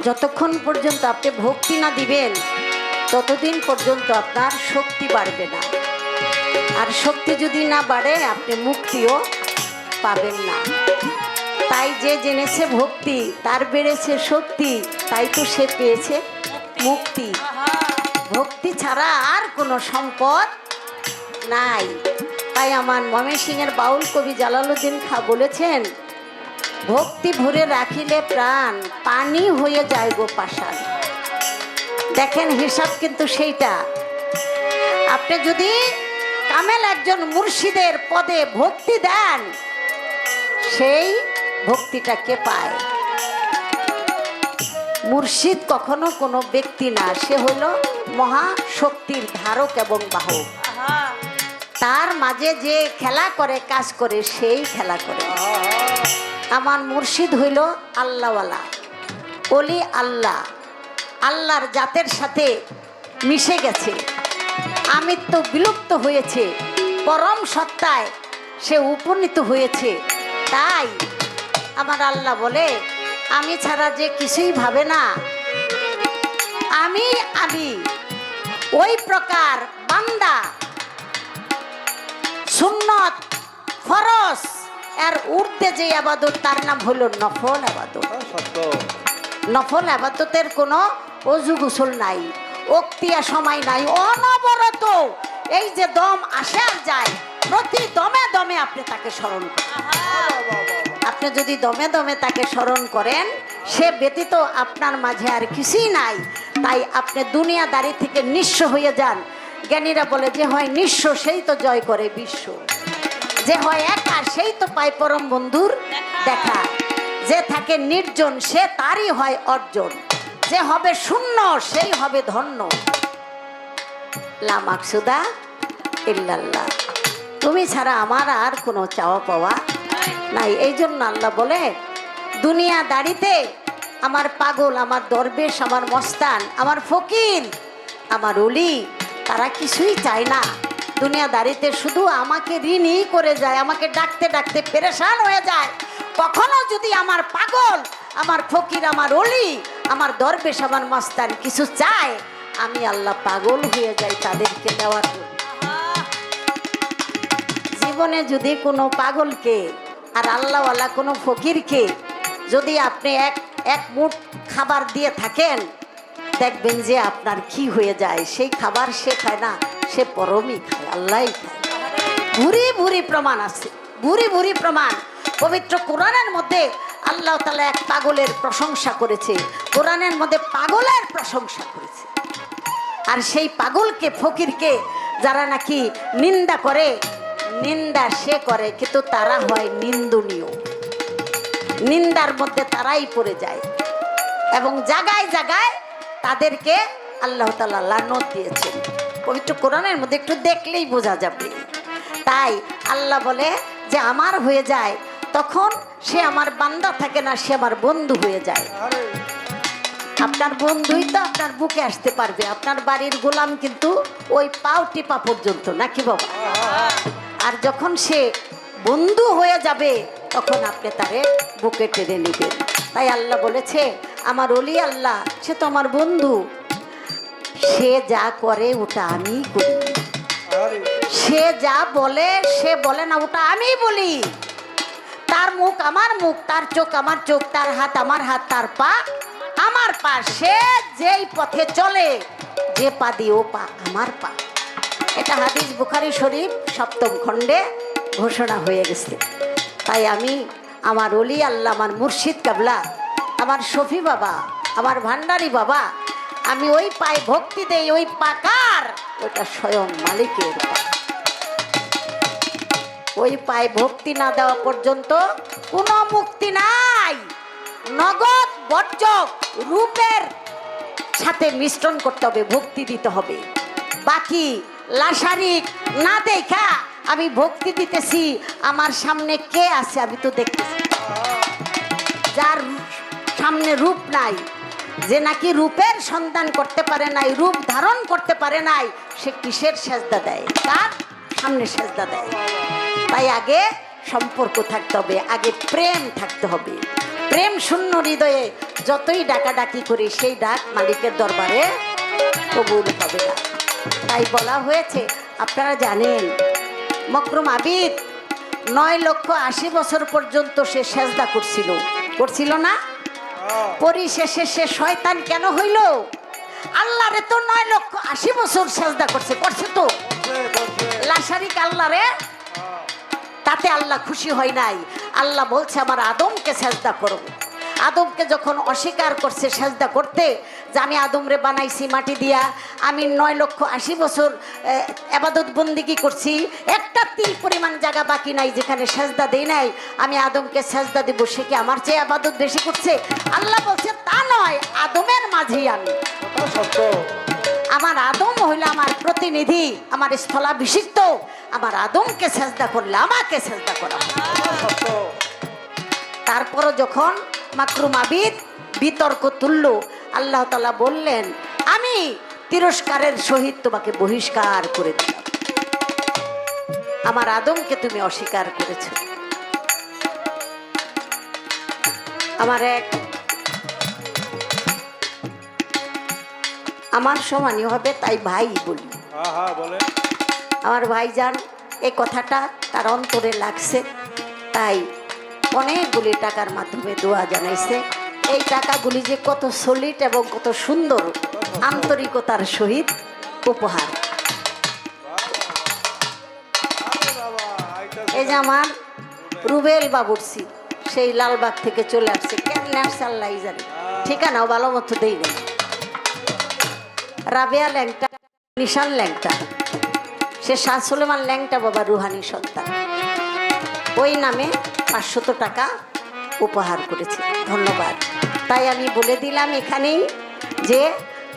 যতক্ষণ পর্যন্ত আপনি ভক্তি না দিবেন ততদিন পর্যন্ত আপনার শক্তি বাড়বে না। আর শক্তি যদি না বাড়ে আপনি মুক্তিও পাবেন না। তাই যে জেনেছে ভক্তি তার বেড়েছে শক্তি, তাই তো সে পেয়েছে মুক্তি। ভক্তি ছাড়া আর কোনো সম্পদ নাই। তাই আমার ময়মনসিংহের বাউল কবি জালালউদ্দিন খাঁ বলেছেন, ভক্তি ভরে রাখিলে প্রাণ পানি হয়ে যায় গো পাষাণ। দেখেন হিসাব কিন্তু সেইটা। আপনি যদি কামেল একজন মুর্শিদের পদে ভক্তি দেন, সেই ভক্তিটা কে পায়? মুর্শিদ কখনো কোনো ব্যক্তি না, সে হলো মহাশক্তির ধারক এবং বাহক। তার মাঝে যে খেলা করে কাজ করে সেই খেলা করে। আমার মুর্শিদ হইল আল্লাহওয়ালা, ওলি আল্লাহ, আল্লাহর জাতের সাথে মিশে গেছে, আমিত্ব বিলুপ্ত হয়েছে, পরম সত্তায় সে উপনীত হয়েছে। তাই আমার আল্লাহ বলে, আমি ছাড়া যে কিছুই ভাবে না, আমি আমি ওই প্রকার বান্দা সুন্নত ফরজ এর ঊর্ধ্বে যে আবাদত তার নাম হলো নফল আবাদত। নফল আবাদতের কোনো অজু গোসল নাই, অক্তিয়া সময় নাই, অনবরত এই যে দম আসে আর যায়, প্রতি দমে দমে আপনি তাকে স্মরণ করেন। আপনি যদি দমে দমে তাকে স্মরণ করেন, সে ব্যতীত আপনার মাঝে আর কিছুই নাই। তাই আপনি দুনিয়াদারি থেকে নিঃস্ব হয়ে যান। জ্ঞানীরা বলে, যে হয় নিঃস্ব সেই তো জয় করে বিশ্ব, যে হয় একা সেই তো পায় পরম বন্ধুর দেখা, যে থাকে নির্জন সে তারই হয় অর্জন, যে হবে শূন্য সেই হবে ধন্য। লা মাকসুদা ইল্লাল্লাহ, তুমি ছাড়া আমার আর কোনো চাওয়া পাওয়া নাই। এই জন্য আল্লাহ বলে, দুনিয়াদারিতে আমার পাগল, আমার দরবেশ, আমার মস্তান, আমার ফকির, আমার ওলি, তারা কিছুই চায় না। দুনিয়াদারিতে শুধু আমাকে ঋণই করে যায়, আমাকে ডাকতে ডাকতে পেরেশান হয়ে যায়। কখনো যদি আমার পাগল, আমার ফকির, আমার ওলি, আমার দরবেশ, আমার মস্তান কিছু চায়, আমি আল্লাহ পাগল হয়ে যাই তাদেরকে দেওয়ার জন্য। জীবনে যদি কোনো পাগলকে আর আল্লাহওয়ালা কোনো ফকিরকে যদি আপনি এক মুঠ খাবার দিয়ে থাকেন, দেখবেন যে আপনার কি হয়ে যায়। সেই খাবার সে খায় না, সে পরমই খায়, আল্লাহই খায়। ভুরি ভুরি প্রমাণ আছে, ভুরি ভুরি প্রমাণ। পবিত্র কোরআনের মধ্যে আল্লাহ তাআলা এক পাগলের প্রশংসা করেছে, কোরআনের মধ্যে পাগলের প্রশংসা করেছে। আর সেই পাগলকে, ফকিরকে যারা নাকি নিন্দা করে, নিন্দা সে করে কিন্তু তারা হয় নিন্দনীয়, নিন্দার মধ্যে তারাই পড়ে যায়। এবং জায়গায় জায়গায় তাদেরকে আল্লাহ তাআলা লানত দিয়েছেন। পবিত্র কোরআনের মধ্যে একটু দেখলেই বোঝা যাবে। তাই আল্লাহ বলে যে আমার হয়ে যায়, তখন সে আমার বান্দা থাকে না, সে আমার বন্ধু হয়ে যায়। আপনার বন্ধুই তো আপনার বুকে আসতে পারবে। আপনার বাড়ির গোলাম কিন্তু ওই পাও টিপা পর্যন্ত, নাকি বাবা? আর যখন সে বন্ধু হয়ে যাবে তখন আপনি তারে বুকে টেনে নেবেন। তাই আল্লাহ বলেছে, আমার ওলি আল্লাহ সে তো আমার বন্ধু, সে যা করে ওটা আমি করি, সে যা বলে সে বলে না ওটা আমি বলি। তার মুখ আমার মুখ, তার চোখ আমার চোখ, তার হাত আমার হাত, তার পা আমার পা। সে যেই পথে চলে, যে পা দিয়ে ও পা আমার পা। এটা হাদিস বুখারী শরীফ 7ম খণ্ডে ঘোষণা হয়ে গেছে। তাই আমি আমার ওলি আল্লাহ, আমার মুর্শিদ কাবলা, আমার শফি বাবা, আমার ভান্ডারী বাবা, আমি ওই পায়ে ভক্তি দেই। ওই পাকার ওটা স্বয়ং মালিকের পা। ওই পায়ে ভক্তি না দেওয়া পর্যন্ত কোনো মুক্তি নাই। নগদ বর্জক রূপের সাথে মিশ্রণ করতে হবে, ভক্তি দিতে হবে। বাকি লাশারিক না দেখা আমি ভক্তি দিতেছি, আমার সামনে কে আছে আমি তো দেখতেছি। যার সামনে রূপ নাই, যে নাকি রূপের সন্ধান করতে পারে নাই, রূপ ধারণ করতে পারে নাই, সে কিসের সেজদা দেয়? তার সামনে সেজদা দেয়। তাই আগে সম্পর্ক থাকতে হবে, আগে প্রেম থাকতে হবে। প্রেম শূন্য হৃদয়ে যতই ডাকাডাকি করি সেই ডাক মালিকের দরবারে কবুল হবে না। তাই বলা হয়েছে, আপনারা জানেন মকরুম আবিদ 9,80,000 পর্যন্ত সে সেজদা করছিল না? পরিশেষে সে শয়তান কেন হইল? আল্লাহরে তো 9,80,000 সেজদা করছে তো লাশারিক আল্লাহরে, তাতে আল্লাহ খুশি হয় নাই। আল্লাহ বলছে আমার আদমকে সেজদা করো। আদমকে যখন অস্বীকার করছে সেজদা করতে, যে আমি আদমরে বানাইছি মাটি দিয়া, আমি 9,80,000 ইবাদত বন্দিগি করছি, একটা তিল পরিমাণ জায়গা বাকি নাই যেখানে সেজদা দেই নাই, আমি আদমকে সেজদা দেব, সে কি আমার চেয়ে ইবাদত বেশি করছে? আল্লাহ বলছে তা নয়, আদমের মাঝেই আমি, আমার আদম হইল আমার প্রতিনিধি, আমার স্থলাভিষিক্ত, আমার আদমকে সেজদা করলে আমাকে সেজদা করা। তারপরও যখন মাকরুম আবিদ বিতর্ক তুলল, আল্লাহ তাআলা বললেন আমি তিরস্কারের সহিত তোমাকে বহিষ্কার করে দিলাম। আমার আদমকে তুমি অস্বীকার করেছ। আমার সমানই হবে, তাই ভাই বলি। আমার ভাইজান এই কথাটা তার অন্তরে লাগছে, তাই অনেকগুলি টাকার মাধ্যমে দোয়া জানাইছে। এই টাকাগুলি যে কত সলিড এবং কত সুন্দর আন্তরিকতার সহিত উপহার। এই যে আমার রুবেল বাবুরসি সেই লালবাগ থেকে চলে আসছে, কেমন আসছে আল্লাহ জানে, ঠিকানাও ভালো মতো দেই না। রাবেয়া ল্যাংটা, নিশান ল্যাংটা, সে শাহ সুলেমান ল্যাংটা বাবা রুহানি সন্তান, ওই নামে 500 টাকা উপহার করেছে। ধন্যবাদ। তাই আমি বলে দিলাম এখানেই যে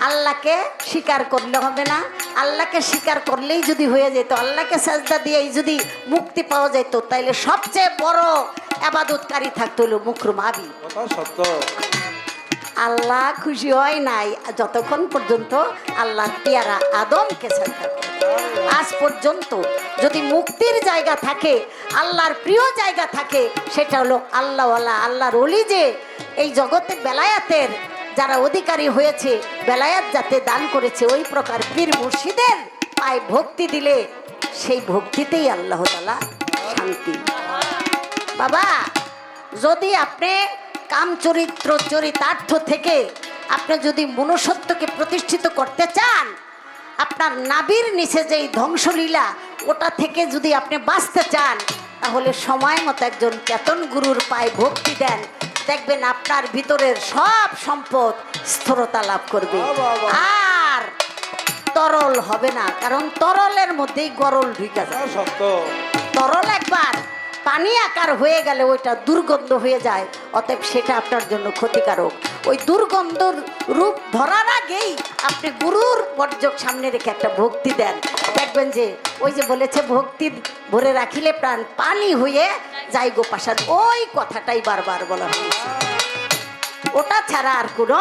আল্লাহকে স্বীকার করলে হবে না, আল্লাহকে স্বীকার করলেই যদি হয়ে যেত, আল্লাহকে সাজদা দিয়েই যদি মুক্তি পাওয়া যেত, তাইলে সবচেয়ে বড় ইবাদতকারী থাকতো হলো মকরুম আবিদ। আল্লাহ খুশি হয় নাই যতক্ষণ পর্যন্ত আল্লাহর পেয়ারা আদমকে সাজদা করে। আজ পর্যন্ত যদি মুক্তির জায়গা থাকে, আল্লাহর প্রিয় জায়গা থাকে, সেটা হলো আল্লাহওয়ালা, আল্লাহর ওলি, যে এই জগতে বেলায়াতের যারা অধিকারী হয়েছে, বেলায়াত যাতে দান করেছে, ওই প্রকার পীর মুর্শিদের পায়ে ভক্তি দিলে সেই ভক্তিতেই আল্লাহ তাআলা শান্তি। বাবা, যদি আপনি কামচরিত্র চরিতার্থ থেকে আপনি যদি মনুষ্যত্বকে প্রতিষ্ঠিত করতে চান, আপনার নাভির নিচে যেই ধ্বংসলীলা, ওটা থেকে যদি আপনি বাঁচতে চান, তাহলে সময় মতো একজন চেতন গুরুর পায়ে ভক্তি দেন, দেখবেন আপনার ভিতরের সব সম্পদ স্থিরতা লাভ করবে, আর তরল হবে না। কারণ তরলের মধ্যেই গরল ঢুকে যায়। তরল একবার পানি আকার হয়ে গেলে ওইটা দুর্গন্ধ হয়ে যায়, অতএব সেটা আপনার জন্য ক্ষতিকারক। ওই দুর্গন্ধর রূপ ধরার আগেই আপনি গুরুর বর্জক সামনে রেখে একটা ভক্তি দেন, দেখবেন যে ওই যে বলেছে ভক্তি ভরে রাখিলে প্রাণ পানি হয়ে যায় গো পাশান, ওই কথাটাই বারবার বলা হয়েছে। ওটা ছাড়া আর কোনো